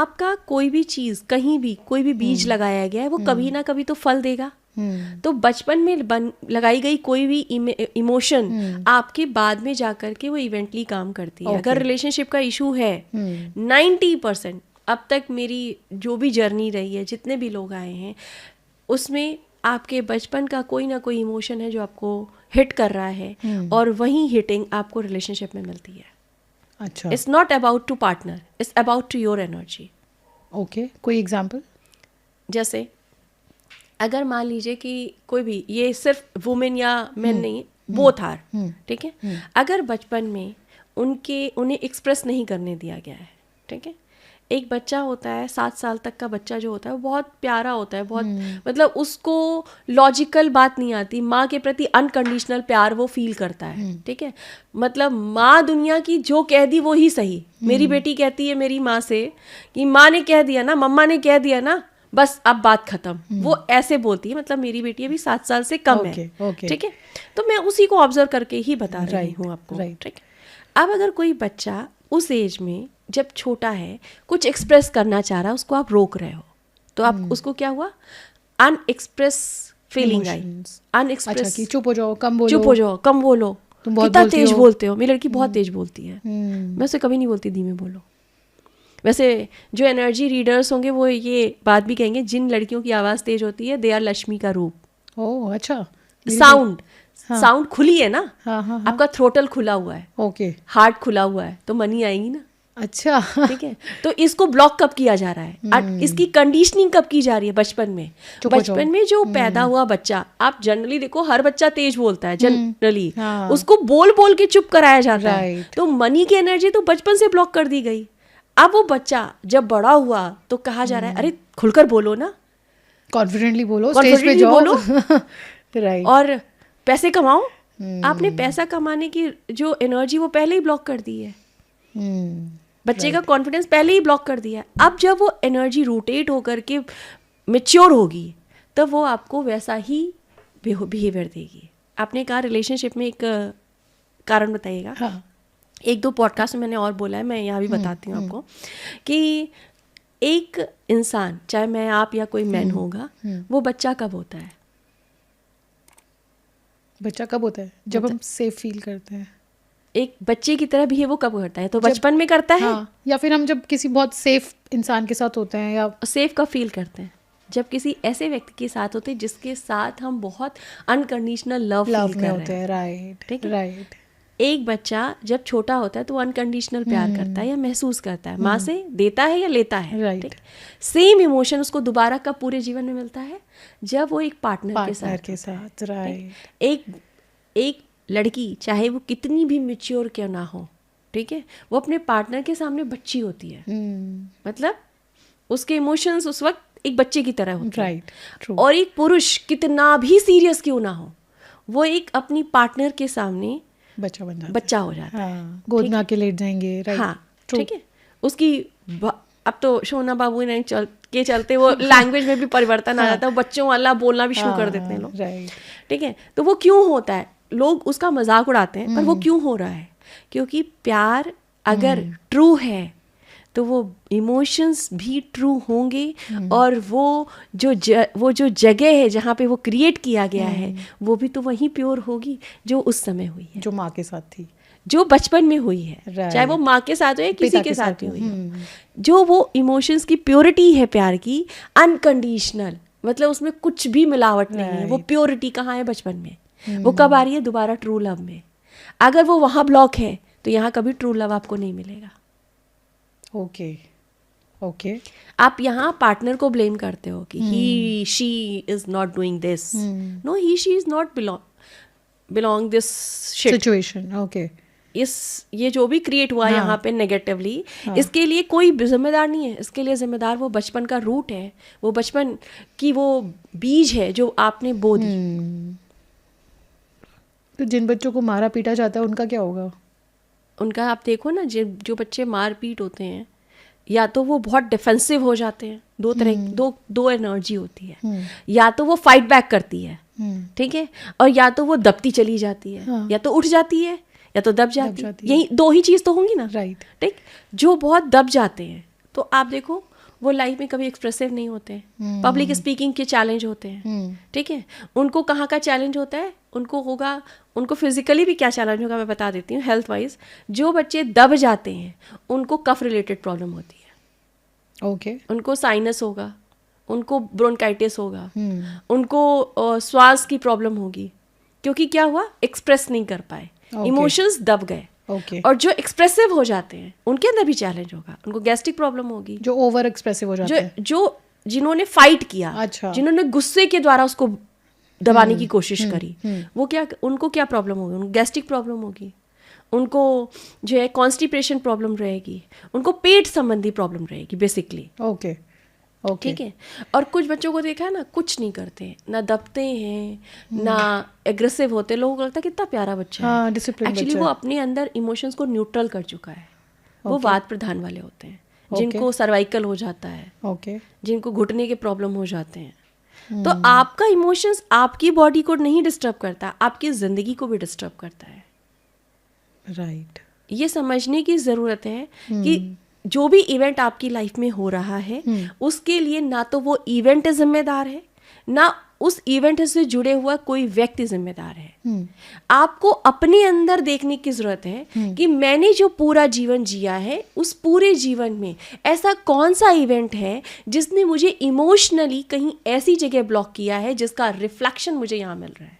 आपका कोई भी चीज़, कहीं भी कोई भी बीज लगाया गया है, वो कभी ना कभी तो फल देगा। तो बचपन में लगाई गई कोई भी इमोशन आपके बाद में जाकर के वो इवेंटली काम करती है। अगर रिलेशनशिप का इशू है 90%, अब तक मेरी जो भी जर्नी रही है, जितने भी लोग आए हैं, उसमें आपके बचपन का कोई ना कोई इमोशन है जो आपको हिट कर रहा है, और वही हिटिंग आपको रिलेशनशिप में मिलती है। अच्छा, it's not about to partner, it's about to your energy. Okay, कोई एग्जांपल? जैसे अगर मान लीजिए कि कोई भी, ये सिर्फ वुमेन या मेन नहीं, बोथ आर, ठीक है। अगर बचपन में उन्हें एक्सप्रेस नहीं करने दिया गया है, ठीक है। एक बच्चा होता है 7 साल तक का बच्चा जो होता है वो बहुत प्यारा होता है, बहुत मतलब उसको लॉजिकल बात नहीं आती, माँ के प्रति अनकंडीशनल प्यार वो फील करता है, ठीक है। मतलब माँ दुनिया की जो कह दी वो ही सही। मेरी बेटी कहती है मेरी माँ से कि माँ ने कह दिया ना, मम्मा ने कह दिया ना, बस अब बात खत्म। वो ऐसे बोलती है, मतलब मेरी बेटी अभी 7 साल से कम है, ठीक है। तो मैं उसी को ऑब्जर्व करके ही बता रही हूँ आपको, ठीक है। अब अगर कोई बच्चा उस एज में जब छोटा है कुछ एक्सप्रेस करना चाह रहा है, उसको आप रोक रहे हो, तो आप उसको क्या हुआ, अनएक्सप्रेस फीलिंग आई, अनएक्सप्रेस। अच्छा, कि चुप हो जाओ, कम बोलो, चुप हो जाओ, कम बोलो, तुम बहुत कितना तेज बोलते हो। मेरी लड़की बहुत तेज बोलती है, मैं उसे कभी नहीं बोलती धीमे बोलो। वैसे जो एनर्जी रीडर्स होंगे वो ये बात भी कहेंगे, जिन लड़कियों की आवाज़ तेज होती है दे आर लक्ष्मी का रूप। ओह अच्छा, साउंड खुली है ना, हाँ, आपका थ्रोटल खुला हुआ है, ओके, हार्ट खुला हुआ है, तो मनी आएगी ना। अच्छा, ठीक है। तो इसको ब्लॉक कब किया जा रहा है, इसकी कंडीशनिंग कब की जा रही है, बचपन में। बचपन में जो पैदा हुआ बच्चा, आप जनरली देखो हर बच्चा तेज बोलता है जनरली, उसको बोल बोल के चुप कराया जाता है। तो मनी की एनर्जी तो बचपन से ब्लॉक कर दी गई। अब वो बच्चा जब बड़ा हुआ तो कहा जा रहा है अरे खुलकर बोलो ना, कॉन्फिडेंटली बोलो, स्टेज पे जाओ, बोलो राइट, और पैसे कमाओ। आपने पैसा कमाने की जो एनर्जी वो पहले ही ब्लॉक कर दी है, बच्चे का कॉन्फिडेंस पहले ही ब्लॉक कर दिया है। अब जब वो एनर्जी रोटेट होकर के मैच्योर होगी तब वो आपको वैसा ही बिहेवियर देगी। आपने कहा रिलेशनशिप में एक कारण बताइएगा। हाँ, 1-2 पॉडकास्ट में मैंने और बोला है, मैं यहाँ भी बताती हूँ आपको कि एक इंसान, चाहे मैं आप या कोई मैन होगा, वो बच्चा कब होता है? बच्चा कब होता है? जब हम सेफ फील करते हैं। एक बच्चे की तरह बिहेव वो कब करता है? तो बचपन में करता है, हाँ, या फिर हम जब किसी बहुत सेफ इंसान के साथ होते हैं, या सेफ कब फील करते हैं? जब किसी ऐसे व्यक्ति के साथ होते हैं जिसके साथ हम बहुत अनकंडीशनल लव फील कर रहे हैं, राइट, ठीक है। राइट। एक बच्चा जब छोटा होता है तो अनकंडीशनल प्यार करता है या महसूस करता है, माँ से देता है या लेता है, राइट। सेम इमोशन उसको दोबारा कब पूरे जीवन में मिलता है? जब वो एक पार्टनर के साथ राइट। एक लड़की चाहे वो कितनी भी मैच्योर क्यों ना हो, ठीक है, वो अपने पार्टनर के सामने बच्ची होती है, मतलब उसके इमोशंस उस वक्त एक बच्चे की तरह होते हैं, राइट। और एक पुरुष कितना भी सीरियस क्यों ना हो, वो एक अपनी पार्टनर के सामने बच्चा हो जाता है, गोद में आके लेट जाएंगे, राइट, हाँ, ठीक है। उसकी अब तो शोना बाबू ने चलते वो लैंग्वेज में भी परिवर्तन आ जाता है, बच्चों वाला बोलना भी शुरू कर देते हैं लोग, राइट, ठीक है। तो वो क्यों होता है? लोग उसका मजाक उड़ाते हैं, पर वो क्यों हो रहा है? क्योंकि प्यार अगर ट्रू है तो वो इमोशंस भी ट्रू होंगे, और वो जो जगह है जहाँ पे वो क्रिएट किया गया है वो भी तो वही प्योर होगी जो उस समय हुई है, जो माँ के साथ थी, जो बचपन में हुई है, चाहे वो माँ के साथ हो या किसी के साथ भी हुई हो। जो वो इमोशंस की प्योरिटी है प्यार की, अनकंडीशनल, मतलब उसमें कुछ भी मिलावट नहीं है, वो प्योरिटी कहाँ है? बचपन में। वो कब आ रही है? दोबारा ट्रू लव में। अगर वो वहाँ ब्लॉक है तो यहाँ कभी ट्रू लव आपको नहीं मिलेगा। ओके। आप यहाँ पार्टनर को ब्लेम करते हो कि he she is not doing this, no, he she is not belong this situation, okay. ये जो भी क्रिएट हुआ यहाँ पे नेगेटिवली, इसके लिए कोई जिम्मेदार नहीं है। इसके लिए जिम्मेदार वो बचपन का रूट है, वो बचपन की वो बीज है जो आपने बो दी। तो जिन बच्चों को मारा पीटा जाता है उनका क्या होगा? उनका आप देखो ना, जो बच्चे मार पीट होते हैं, या तो वो बहुत डिफेंसिव हो जाते हैं, दो एनर्जी होती है, या तो वो फाइट बैक करती है, ठीक है, और या तो वो दबती चली जाती है, या तो उठ जाती है या तो दब जाती है। यही दो ही चीज़ तो होंगी ना, राइट, ठीक। जो बहुत दब जाते हैं तो आप देखो वो लाइफ में कभी एक्सप्रेसिव नहीं होते, पब्लिक स्पीकिंग के चैलेंज होते हैं, ठीक है। उनको कहाँ का चैलेंज होता है, उनको फिजिकली भी क्या चैलेंज होगा मैं बता देती हूँ। हेल्थ वाइज जो बच्चे दब जाते हैं उनको कफ रिलेटेड प्रॉब्लम होती है, ओके, उनको साइनस होगा, उनको ब्रोंकाइटिस होगा, उनको श्वास की प्रॉब्लम होगी, क्योंकि क्या हुआ, एक्सप्रेस नहीं कर पाए, इमोशंस दब गए। और जो एक्सप्रेसिव हो जाते हैं उनके अंदर भी चैलेंज होगा, उनको गैस्ट्रिक प्रॉब्लम होगी, जो ओवर एक्सप्रेसिव हो जाते हैं, जो जिन्होंने फाइट किया, अच्छा, जिन्होंने गुस्से के द्वारा उसको दबाने की कोशिश करी, वो क्या, उनको क्या प्रॉब्लम होगी, उनको गैस्ट्रिक प्रॉब्लम होगी, उनको जो है कॉन्स्टिपेशन प्रॉब्लम रहेगी, उनको पेट संबंधी प्रॉब्लम रहेगी बेसिकली। ओके, ठीक है। और कुछ बच्चों को देखा है ना, कुछ नहीं करते, ना दबते हैं, ना एग्रेसिव होते, लोगों को लगता है कितना प्यारा बच्चा है, एक्चुअली वो अपने अंदर इमोशंस को न्यूट्रल कर चुका है। वो वात प्रधान वाले होते हैं, जिनको सर्वाइकल हो जाता है, जिनको घुटने के प्रॉब्लम हो जाते हैं। तो आपका इमोशंस आपकी बॉडी को नहीं डिस्टर्ब करता, आपकी जिंदगी को भी डिस्टर्ब करता है। राइट, ये समझने की जरूरत है कि जो भी इवेंट आपकी लाइफ में हो रहा है उसके लिए ना तो वो इवेंट जिम्मेदार है, ना उस इवेंट से जुड़े हुआ कोई व्यक्ति जिम्मेदार है। आपको अपने अंदर देखने की जरूरत है कि मैंने जो पूरा जीवन जिया है, उस पूरे जीवन में ऐसा कौन सा इवेंट है जिसने मुझे इमोशनली कहीं ऐसी जगह ब्लॉक किया है जिसका रिफ्लेक्शन मुझे यहाँ मिल रहा है।